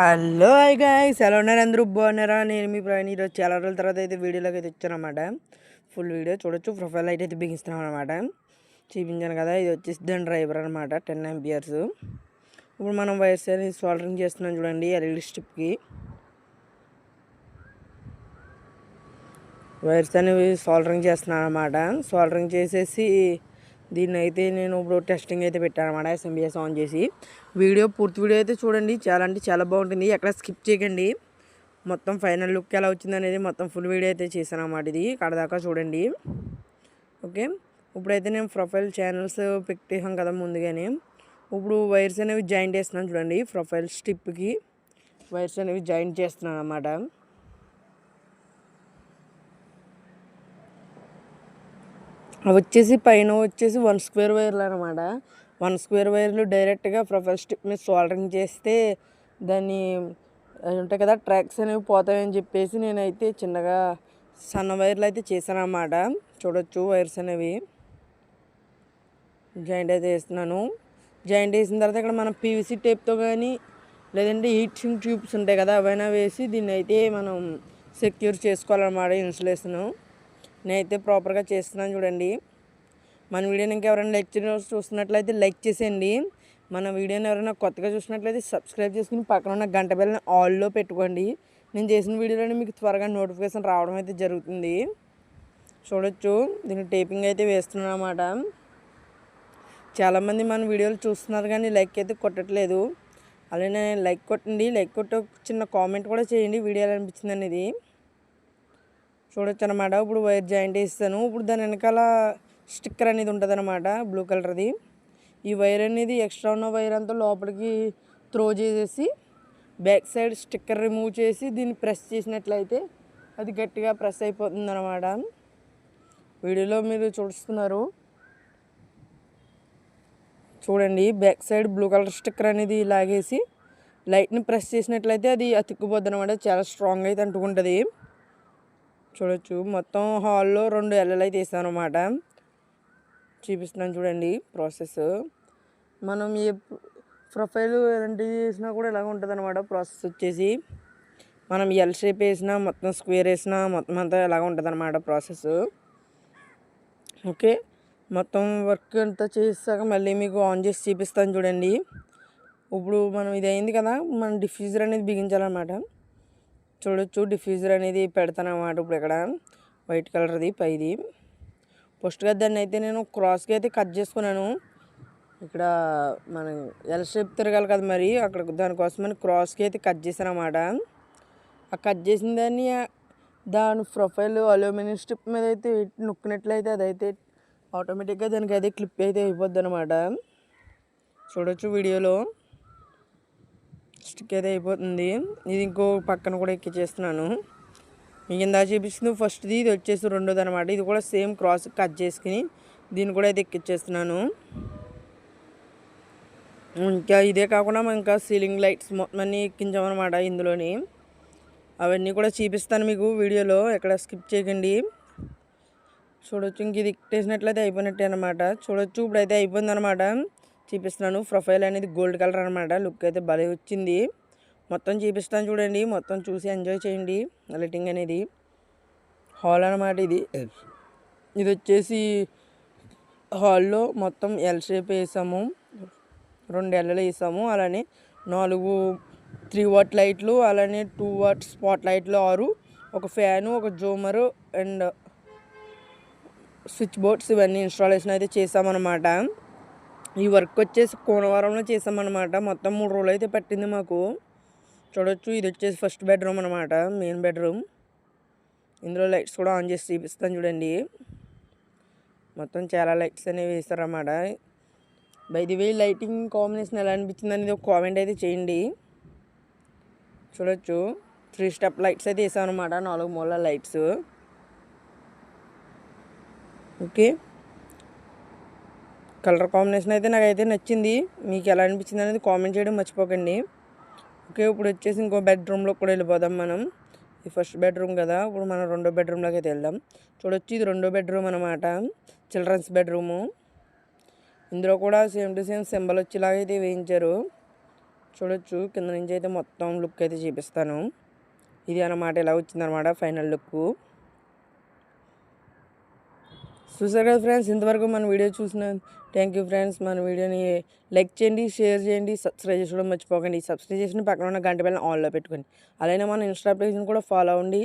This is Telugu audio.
హలో హాయ్ గాయ్స్, ఎలా ఉన్నారు? అందరూ బాగున్నారా? నేను మీ ప్రయాణం ఈరోజు చాలా రోజుల తర్వాత అయితే వీడియోలోకి అయితే వచ్చానమాట. ఫుల్ వీడియో చూడొచ్చు. ప్రొఫైల్ లైట్ అయితే బిగిస్తున్నాం అనమాట. చూపించాను కదా, ఇది వచ్చేసి దాని డ్రైవర్ అనమాట, 10 amperes. ఇప్పుడు మనం వైర్స్ అనేది సోల్డరింగ్ చేస్తున్నాం చూడండి, ఎల్ఈడి స్ట్రిప్కి వైర్స్ అనేవి సోల్డరింగ్ చేస్తున్నాను అనమాట. సోల్డరింగ్ చేసేసి దీన్ని అయితే నేను ఇప్పుడు టెస్టింగ్ అయితే పెట్టాను అనమాట, ఎస్ఎంబిఎస్ ఆన్ చేసి. పూర్తి వీడియో అయితే చూడండి, చాలా అంటే చాలా బాగుంటుంది, ఎక్కడ స్కిప్ చేయకండి. మొత్తం ఫైనల్ లుక్ ఎలా వచ్చింది అనేది మొత్తం ఫుల్ వీడియో అయితే చేశాను అన్నమాట. ఇది కడదాకా చూడండి. ఓకే, ఇప్పుడైతే నేను ప్రొఫైల్ ఛానల్స్ పెట్టేసాం కదా ముందుగానే. ఇప్పుడు వైర్స్ అనేవి జాయింట్ చేస్తున్నాను చూడండి. ప్రొఫైల్ స్ట్రిప్కి వైర్స్ అనేవి జాయింట్ చేస్తున్నాను అన్నమాట. వచ్చేసి పైన వచ్చేసి 1 square వైర్లు అనమాట. 1 square వైర్లు డైరెక్ట్గా ప్రొఫైల్ స్ట్రిప్ మీద సోల్డరింగ్ చేస్తే దాన్ని ఉంటాయి కదా ట్రాక్స్ అనేవి పోతాయని చెప్పేసి నేనైతే చిన్నగా సన్న వైర్లు అయితే చేశాను అన్నమాట. చూడొచ్చు, వైర్స్ అనేవి జాయింట్ అయితే వేస్తున్నాను. జాయింట్ వేసిన తర్వాత ఇక్కడ మనం పీవీసీ టేప్తో కానీ లేదంటే హీట్ ట్యూబ్స్ ఉంటాయి కదా, అవైనా వేసి దీన్ని అయితే మనం సెక్యూర్ చేసుకోవాలన్నమాట. ఇన్సులేషను నేనైతే ప్రాపర్గా చేస్తున్నాను చూడండి. మన వీడియోని ఇంకెవరైనా చూస్తున్నట్లయితే లైక్ చేసేయండి. మన వీడియోని ఎవరైనా కొత్తగా చూసినట్లయితే సబ్స్క్రైబ్ చేసుకుని పక్కన ఉన్న గంట బెల్ని ఆల్లో పెట్టుకోండి. నేను చేసిన వీడియోలోనే మీకు త్వరగా నోటిఫికేషన్ రావడం అయితే జరుగుతుంది. చూడొచ్చు, దీన్ని టేపింగ్ అయితే వేస్తున్నాను అన్నమాట. చాలామంది మన వీడియోలు చూస్తున్నారు కానీ లైక్ అయితే కొట్టట్లేదు. అలానే లైక్ కొట్టండి, లైక్ కొట్టి చిన్న కామెంట్ కూడా చేయండి వీడియో ఎలా అనిపించింది అనేది. చూడొచ్చు అనమాట. ఇప్పుడు వైర్ జాయింట్ వేస్తాను. ఇప్పుడు దాని వెనకాల స్టిక్కర్ అనేది ఉంటుంది అనమాట, బ్లూ కలర్ది. ఈ వైర్ అనేది ఎక్స్ట్రా ఉన్న వైర్ అంతా లోపలికి త్రో చేసేసి బ్యాక్ సైడ్ స్టిక్కర్ రిమూవ్ చేసి దీన్ని ప్రెస్ చేసినట్లయితే అది గట్టిగా ప్రెస్ అయిపోతుంది అనమాట. వీడియోలో మీరు చూస్తున్నారు చూడండి. Back side blue colour sticker అనేది లాగేసి లైట్ని ప్రెస్ చేసినట్లయితే అది అతుక్కుపోద్ది అనమాట. చాలా స్ట్రాంగ్ అయితే అంటుకుంటుంది. చూడొచ్చు, మొత్తం హాల్లో 2 ఎల్ఎల్ అయితే వేసాను అనమాట. చూపిస్తున్నాను చూడండి ప్రాసెస్. మనం ఏ ప్రొఫైల్ ఎలాంటివి వేసినా కూడా ఇలాగ ఉంటుంది అనమాట. ప్రాసెస్ వచ్చేసి మనం ఎల్ షేప్ వేసినా, మొత్తం స్క్వేర్ వేసినా మొత్తం అంతా ఇలాగ ఉంటుంది అనమాట ప్రాసెస్. ఓకే, మొత్తం వర్క్ అంతా చేసాక మళ్ళీ మీకు ఆన్ చేసి చూపిస్తాను చూడండి. ఇప్పుడు మనం ఇది అయింది కదా, మనం డిఫ్యూజర్ అనేది బిగించాలన్నమాట. చూడొచ్చు, డిఫ్యూజర్ అనేది పెడతాను అన్నమాట. ఇప్పుడు ఇక్కడ వైట్ కలర్ది పైది. ఫస్ట్గా దాన్ని అయితే నేను క్రాస్కి అయితే కట్ చేసుకున్నాను. ఇక్కడ మనం ఎల్ షేప్ తిరగాలి కదా, మరి అక్కడ దానికోసమని క్రాస్కి అయితే కట్ చేశాను అన్నమాట. ఆ కట్ చేసిన దాన్ని దాని ప్రొఫైల్ అల్యూమినియం స్ట్రిప్ మీద అయితే నొక్కినట్లయితే అదైతే ఆటోమేటిక్గా దానికి అయితే క్లిప్ అయితే అయిపోద్ది అనమాట. చూడొచ్చు వీడియోలో స్టిక్ అయితే అయిపోతుంది. ఇది ఇంకో పక్కన కూడా ఎక్కిచ్చేస్తున్నాను. మీకు ఇందా చూపిస్తుంది ఫస్ట్ది, ఇది వచ్చేసి రెండోది అనమాట. ఇది కూడా సేమ్ క్రాస్ కట్ చేసుకుని దీన్ని కూడా అయితే ఎక్కిచ్చేస్తున్నాను. ఇంకా ఇదే కాకుండా ఇంకా సీలింగ్ లైట్స్ మొత్తం అన్నీ ఎక్కించామన్నమాట ఇందులోని. అవన్నీ కూడా చూపిస్తాను మీకు వీడియోలో, ఎక్కడ స్కిప్ చేయకండి. చూడొచ్చు, ఇంక ఇది ఎక్కేసినట్లయితే అయిపోయినట్టే అనమాట. చూడొచ్చు, ఇప్పుడైతే అయిపోయింది అనమాట. చూపిస్తున్నాను. ప్రొఫైల్ అనేది గోల్డ్ కలర్ అనమాట. లుక్ అయితే భలే వచ్చింది. మొత్తం చూపిస్తాను చూడండి, మొత్తం చూసి ఎంజాయ్ చేయండి. లైటింగ్ అనేది హాల్ అనమాట. ఇది వచ్చేసి హాల్లో మొత్తం ఎల్ షేప్ వేసాము, 2 ఎల్ఎలు వేసాము. అలానే 4 3 watt లైట్లు, అలానే 2 watt స్పాట్ లైట్లు 6, ఒక ఫ్యాను, ఒక జూమరు అండ్ స్విచ్ బోర్డ్స్ ఇవన్నీ ఇన్స్టాలేషన్ అయితే చేసామన్నమాట. ఈ వర్క్ వచ్చేసి కోనవరంలో చేసామన్నమాట. మొత్తం 3 రోజులు అయితే పట్టింది మాకు. చూడొచ్చు, ఇది వచ్చేసి ఫస్ట్ బెడ్రూమ్ అనమాట, మెయిన్ బెడ్రూమ్. ఇందులో లైట్స్ కూడా ఆన్ చేసి చూపిస్తాను చూడండి. మొత్తం చాలా లైట్స్ అనేవి వేస్తారన్నమాట. By the way lighting combination ఎలా అనిపించింది అనేది ఒక కామెంట్ అయితే చేయండి. చూడొచ్చు, 3 స్టెప్ లైట్స్ అయితే వేసాం అనమాట, 4 మూల లైట్స్. ఓకే, కలర్ కాంబినేషన్ అయితే నాకైతే నచ్చింది. మీకు ఎలా అనిపించింది అనేది కామెంట్ చేయడం మర్చిపోకండి. ఓకే, ఇప్పుడు వచ్చేసి ఇంకో బెడ్రూమ్లో కూడా వెళ్ళిపోదాం మనం. ఇది ఫస్ట్ బెడ్రూమ్ కదా, ఇప్పుడు మనం రెండో బెడ్రూమ్లోకి అయితే వెళ్దాం. చూడొచ్చు, ఇది రెండో బెడ్రూమ్ అనమాట, చిల్డ్రన్స్ బెడ్రూము. ఇందులో కూడా సేమ్ టు సేమ్ సింబల్ వచ్చేలాగా అయితే వేయించారు. చూడొచ్చు కింద నుంచి అయితే మొత్తం లుక్ అయితే చూపిస్తాను. ఇది అన్నమాట, ఇలా వచ్చిందనమాట ఫైనల్ లుక్. చూసారు కదా ఫ్రెండ్స్, ఇంతవరకు మన వీడియో చూసిన థ్యాంక్ యూ ఫ్రెండ్స్. మన వీడియోని లైక్ చేయండి, షేర్ చేయండి, సబ్స్క్రైబ్ చేసుకోవడం మర్చిపోకండి. సబ్స్క్రైబ్ చేసిన పక్కన ఉన్న గంట బెల్ని ఆన్లో పెట్టుకోండి. అలానే మన ఇన్స్టా పేజ్ని కూడా ఫాలో అవ్వండి.